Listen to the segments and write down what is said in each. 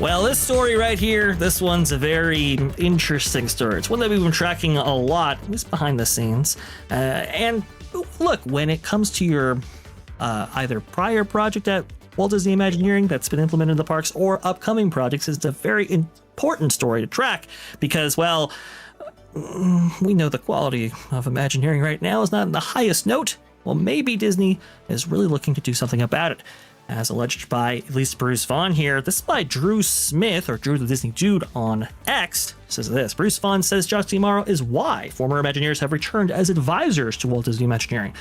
Well, this story right here, this one's a very interesting story. It's one that we've been tracking a lot, at least behind the scenes. And look, when it comes to your either prior project at Walt Disney Imagineering that's been implemented in the parks or upcoming projects, it's a very important story to track because, well, we know the quality of Imagineering right now is not in the highest note. Well, maybe Disney is really looking to do something about it. As alleged by at least Bruce Vaughn here, this is by Drew Smith, or Drew the Disney Dude on X, says this. Bruce Vaughn says Josh D'Amaro is why former Imagineers have returned as advisors to Walt Disney Imagineering.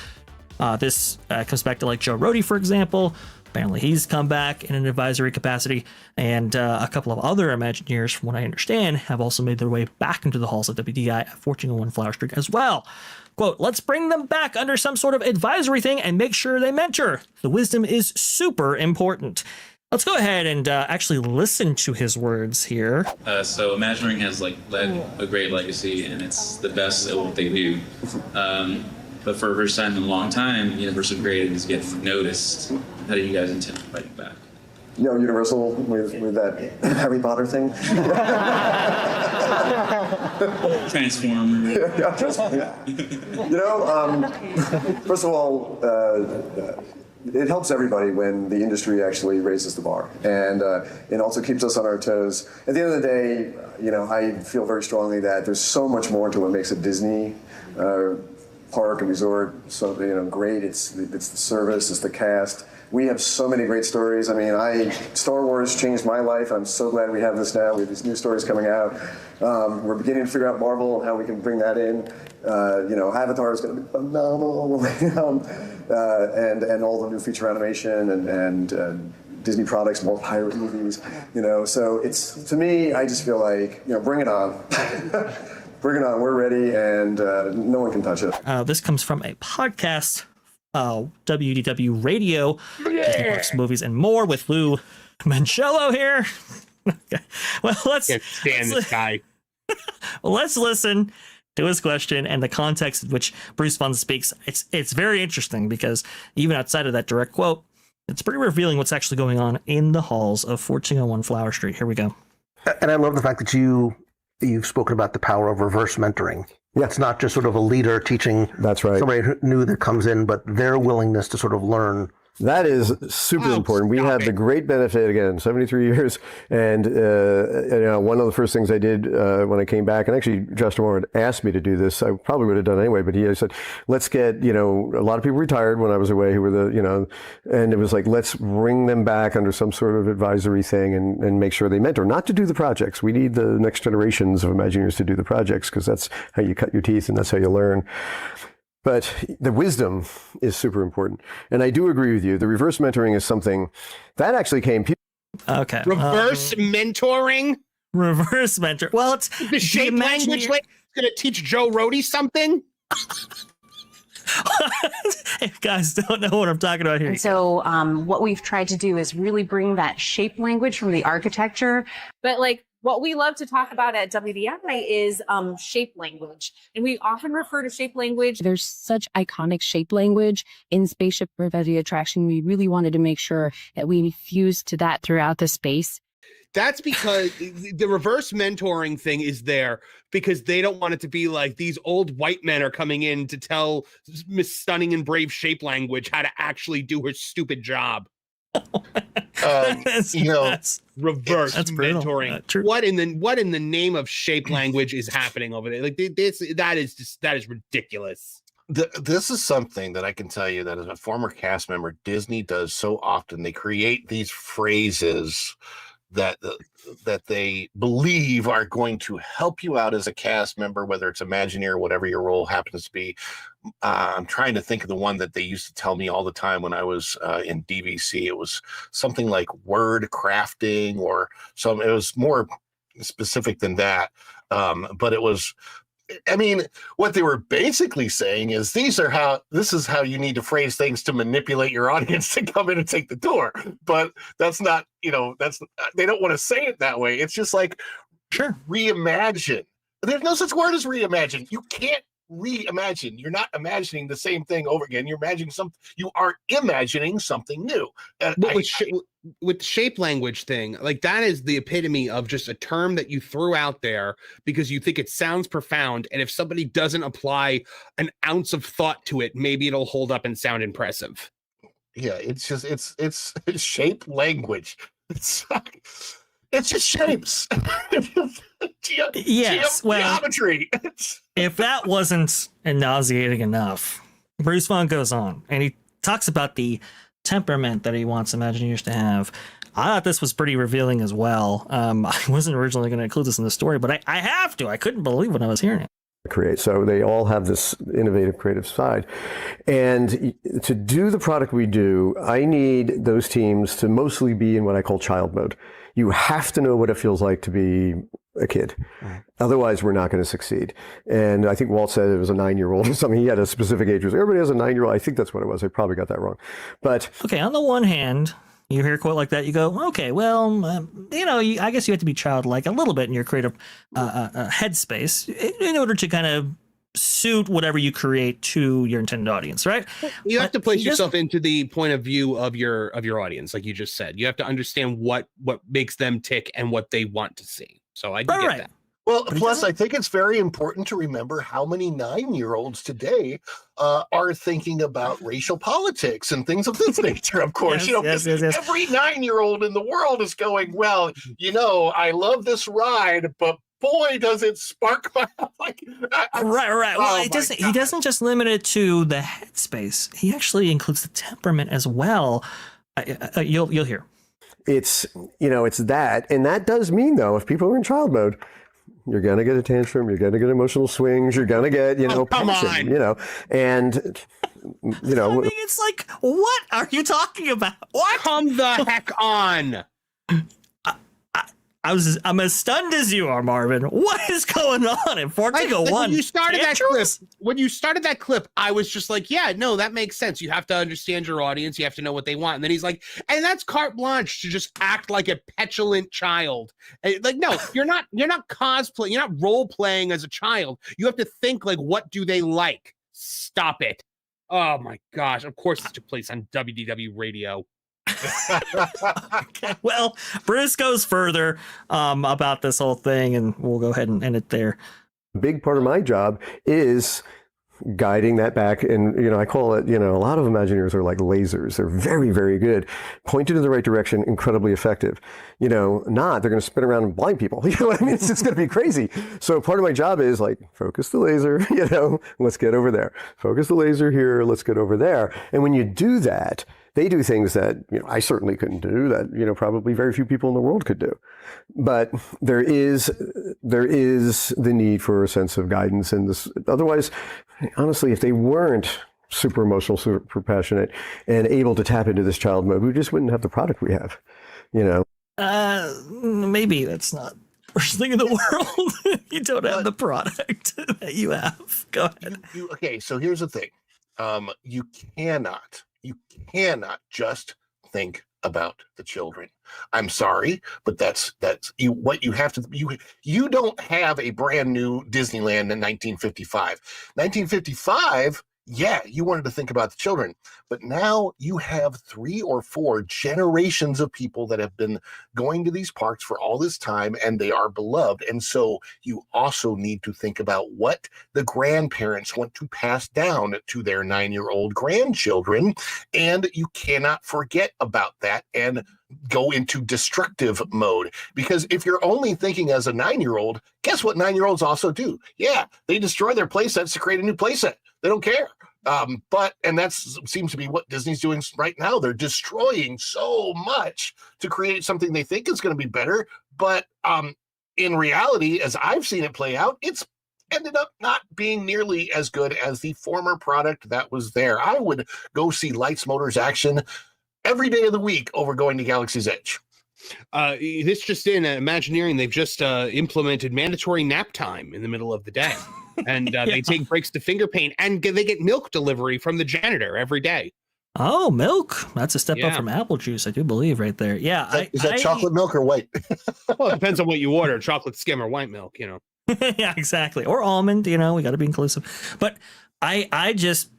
This comes back to like Joe Rohde, for example. Apparently he's come back in an advisory capacity, and a couple of other Imagineers, from what I understand, have also made their way back into the halls of WDI at 1401 Flower Street as well. Quote, let's bring them back under some sort of advisory thing and make sure they mentor. The wisdom is super important. Let's go ahead and actually listen to his words here. So Imagineering has led a great legacy, and it's the best at what they do. But for the first time in a long time, Universal Creative is getting noticed. How do you guys intend fighting back? Universal with that Harry Potter thing. Transformer. First of all, it helps everybody when the industry actually raises the bar, and it also keeps us on our toes. At the end of the day, I feel very strongly that there's so much more to what makes a Disney park and resort so great. It's the service, it's the cast. We have so many great stories. I mean, Star Wars changed my life. I'm so glad we have this now. We have these new stories coming out. We're beginning to figure out Marvel and how we can bring that in. Avatar is going to be phenomenal. And all the new feature animation and Disney products, more pirate movies. So it's, to me, I just feel like, bring it on. Bring it on. We're ready, and no one can touch it. This comes from a podcast, WDW Radio, Disney Parks, Movies, and More with Lou Mancello here. Okay. Well, let's stand this guy. Well, let's listen to his question and the context in which Bruce Vaughn speaks. It's very interesting because even outside of that direct quote, it's pretty revealing what's actually going on in the halls of 1401 Flower Street. Here we go. And I love the fact that you've spoken about the power of reverse mentoring. Yeah. It's not just sort of a leader teaching somebody new that comes in, but their willingness to sort of learn. That is super important. We have the great benefit, again, 73 years. And one of the first things I did when I came back, and actually Josh D'Amaro had asked me to do this, I probably would have done it anyway, but he said, let's get, a lot of people retired when I was away who were and it was like, let's bring them back under some sort of advisory thing and make sure they mentor, not to do the projects. We need the next generations of Imagineers to do the projects because that's how you cut your teeth and that's how you learn. But the wisdom is super important. And I do agree with you. The reverse mentoring is something that actually came. Okay. Reverse mentoring? Reverse mentor. Well, it's the shape language like it's going to teach Joe Rohde something? If you guys don't know what I'm talking about here. And so what we've tried to do is really bring that shape language from the architecture. But what we love to talk about at WDI is shape language. And we often refer to shape language. There's such iconic shape language in Spaceship Reverie Attraction. We really wanted to make sure that we fused to that throughout the space. That's because the reverse mentoring thing is there because they don't want it to be like these old white men are coming in to tell Miss Stunning and Brave shape language how to actually do her stupid job. That's reverse True. mentoring. What in the name of shape language is happening over there? That is ridiculous. This is something that I can tell you that as a former cast member, Disney does so often. They create these phrases that they believe are going to help you out as a cast member, whether it's Imagineer or whatever your role happens to be. I'm trying to think of the one that they used to tell me all the time when I was in DVC. It was something like word crafting or some. It was more specific than that, but it was. I mean, what they were basically saying is this is how you need to phrase things to manipulate your audience to come in and take the tour. But that's not, they don't want to say it that way. It's just like, sure, reimagine. There's no such word as reimagine. You can't reimagine. You're not imagining the same thing over again. You're imagining you are imagining something new. But with the shape language thing, like that is the epitome of just a term that you threw out there because you think it sounds profound. And if somebody doesn't apply an ounce of thought to it, maybe it'll hold up and sound impressive. Yeah, it's just it's shape language. It's just shapes. Yes, well, geometry. If that wasn't nauseating enough, Bruce Vaughan goes on and he talks about the temperament that he wants Imagineers to have. I thought this was pretty revealing as well. I wasn't originally going to include this in the story, but I have to. I couldn't believe when I was hearing it. Create. So they all have this innovative, creative side. And to do the product we do, I need those teams to mostly be in what I call child mode. You have to know what it feels like to be a kid. Otherwise, we're not going to succeed. And I think Walt said it was a 9-year-old or something. He had a specific age. Everybody has a 9-year-old. I think that's what it was. I probably got that wrong. But okay, on the one hand, you hear a quote like that, you go, okay, well, I guess you have to be childlike a little bit in your creative headspace in order to kind of suit whatever you create to your intended audience, right? You have to place yourself into the point of view of your audience, like you just said. You have to understand what makes them tick and what they want to see. So I do get that. Well, plus, I think it's very important to remember how many 9-year-olds today are thinking about racial politics and things of this nature, of course. Yes. Every 9-year-old in the world is going, well, I love this ride, but boy, does it spark my right. Well, he doesn't just limit it to the headspace. He actually includes the temperament as well. You'll hear. It's that, and that does mean though, if people are in child mode, you're going to get a tantrum, you're going to get emotional swings, you're going to get, passion, and, I mean, it's like, what are you talking about? What? Come the heck on. I'm as stunned as you are, Marvin. What is going on in 1401? When you started that clip, I was just like, yeah, no, that makes sense. You have to understand your audience. You have to know what they want. And then he's like, and that's carte blanche to just act like a petulant child. Like, no, you're not cosplaying. You're not role playing as a child. You have to think like, what do they like? Stop it. Oh my gosh. Of course this took place on WDW radio. Okay, well, Bruce goes further about this whole thing, and we'll go ahead and end it there. A big part of my job is guiding that back. And, I call it, a lot of Imagineers are like lasers. They're very, very good. Pointed in the right direction, incredibly effective. They're going to spin around and blind people. You know what I mean? It's just going to be crazy. So part of my job is like, focus the laser, let's get over there. Focus the laser here, let's get over there. And when you do that, they do things that, I certainly couldn't do, that, probably very few people in the world could do. But there is the need for a sense of guidance in this. Otherwise, honestly, if they weren't super emotional, super passionate, and able to tap into this child mode, we just wouldn't have the product we have, Maybe that's not the worst thing in the world. You don't have the product that you have. Go ahead. Okay, so here's the thing. You cannot just think about the children. I'm sorry, but that's what you have to. You don't have a brand new Disneyland in 1955. 1955. Yeah, you wanted to think about the children, but now you have 3 or 4 generations of people that have been going to these parks for all this time, and they are beloved. And so you also need to think about what the grandparents want to pass down to their 9-year-old grandchildren, and you cannot forget about that and go into destructive mode. Because if you're only thinking as a 9-year-old, guess what 9-year-olds also do? Yeah, they destroy their playsets to create a new playset. They don't care. And that seems to be what Disney's doing right now. They're destroying so much to create something they think is going to be better. But in reality, as I've seen it play out, it's ended up not being nearly as good as the former product that was there. I would go see Lights, Motors, Action every day of the week over going to Galaxy's Edge. This just in, Imagineering, they've just implemented mandatory nap time in the middle of the day. And they take breaks to finger paint, and they get milk delivery from the janitor every day. Oh, milk. That's a step up from apple juice, I do believe, right there. Yeah. Is that chocolate milk or white? Well, it depends on what you order, chocolate skim or white milk, Yeah, exactly. Or almond, we got to be inclusive. But I just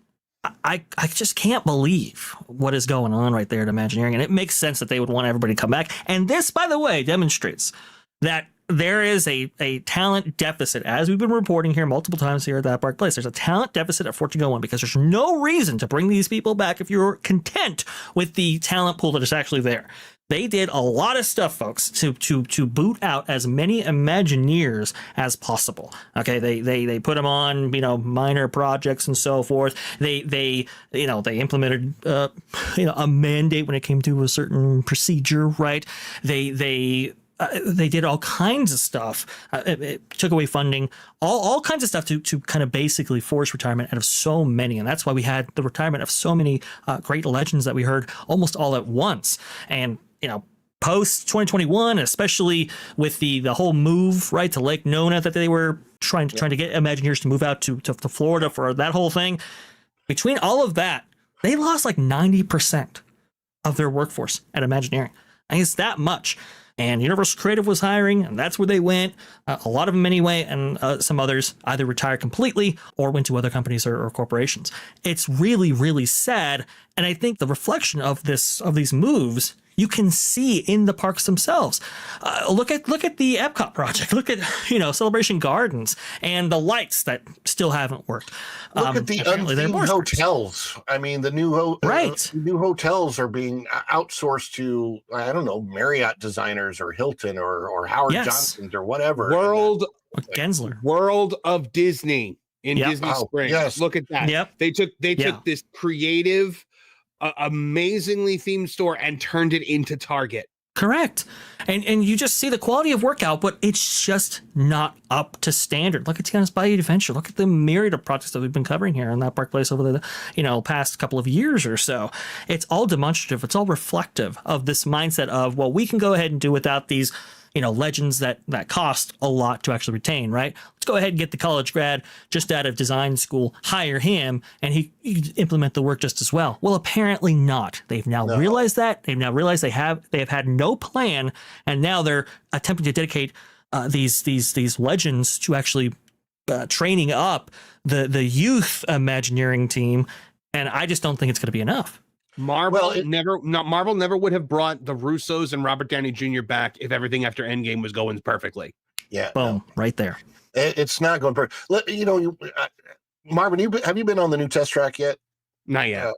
can't believe what is going on right there at Imagineering. And it makes sense that they would want everybody to come back. And this, by the way, demonstrates that there is a talent deficit, as we've been reporting here multiple times here at that Park Place. There's a talent deficit at 1401 because there's no reason to bring these people back if you're content with the talent pool that is actually there. They did a lot of stuff, folks, to boot out as many Imagineers as possible. Okay, they put them on minor projects and so forth. They implemented a mandate when it came to a certain procedure, right? They did all kinds of stuff. It took away funding, all kinds of stuff to kind of basically force retirement out of so many. And that's why we had the retirement of so many great legends that we heard almost all at once. And, post 2021, especially with the whole move, right, to Lake Nona that they were trying to get Imagineers to move out to Florida for that whole thing. Between all of that, they lost like 90% of their workforce at Imagineering. I mean, it's that much. And Universal Creative was hiring, and that's where they went. A lot of them anyway, and some others either retired completely or went to other companies or corporations. It's really, really sad. And I think the reflection of these moves you can see in the parks themselves. Look at the Epcot project. Look at Celebration Gardens and the lights that still haven't worked. Look at the unthemed hotels. I mean, the new hotels are being outsourced to Marriott designers or Hilton or Howard Johnson's or whatever. Gensler. World of Disney in Disney Springs. Yes. Look at that. Yep. They took this creative, amazingly themed store and turned it into Target. Correct. And you just see the quality of work out, but it's just not up to standard. Look at Tiana's Bayou Adventure. Look at the myriad of projects that we've been covering here in that Park Place over the past couple of years or so. It's all demonstrative. It's all reflective of this mindset of, well, we can go ahead and do without these legends that cost a lot to actually retain, right? Let's go ahead and get the college grad just out of design school, hire him, and he implement the work just as well. Well, apparently not. They've now realized that. They've now realized they have had no plan, and now they're attempting to dedicate these legends to actually training up the youth Imagineering team, and I just don't think it's going to be enough. Marvel never would have brought the Russos and Robert Downey Jr. back if everything after Endgame was going perfectly. Yeah, boom, right there. It's not going perfect. Marvin, have you been on the new test track yet? Not yet.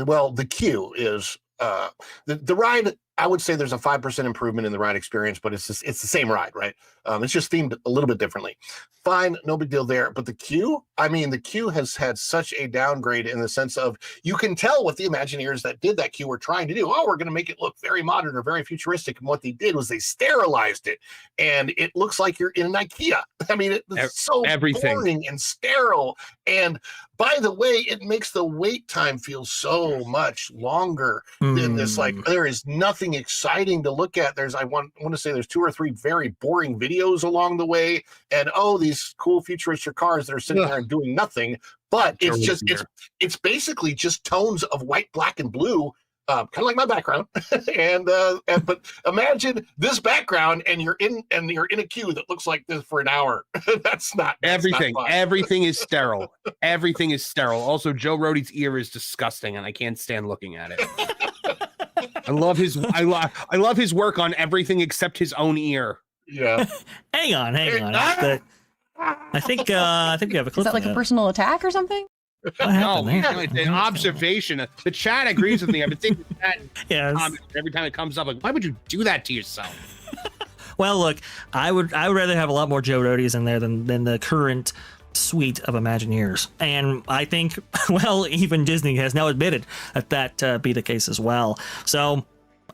Well, the queue is the ride. I would say there's a 5% improvement in the ride experience, but it's the same ride, right? It's just themed a little bit differently. Fine, no big deal there. But the queue has had such a downgrade in the sense of you can tell what the Imagineers that did that queue were trying to do. Oh, we're going to make it look very modern or very futuristic. And what they did was they sterilized it, and it looks like you're in an IKEA. I mean, it's so boring and sterile. And by the way, it makes the wait time feel so much longer than this. Like, there is nothing exciting to look at. I want to say there's 2 or 3 very boring videos along the way, and these cool futuristic cars that are sitting there and doing nothing. But it's basically just tones of white, black, and blue. Kind of like my background, but imagine this background, and you're in a queue that looks like this for an hour. That's not everything. Not Everything is sterile. Everything is sterile. Also, Joe Rohde's ear is disgusting, and I can't stand looking at it. I love his work on everything except his own ear. Yeah. hang on. I think we have a clip. Is that like a personal attack or something? No, it's an observation. The chat agrees with me. I've been thinking that every time it comes up. Like, why would you do that to yourself? Well, look, I would rather have a lot more Joe Rohdes in there than the current suite of Imagineers. And I think, well, even Disney has now admitted that be the case as well. So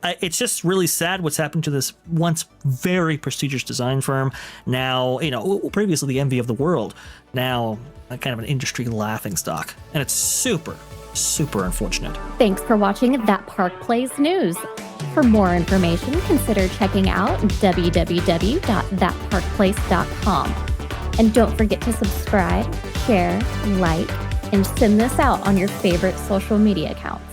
it's just really sad what's happened to this once very prestigious design firm. Now, previously the envy of the world, now kind of an industry laughingstock. And it's super, super unfortunate. Thanks for watching That Park Plays News. For more information, consider checking out www.thatparkplace.com. And don't forget to subscribe, share, like, and send this out on your favorite social media accounts.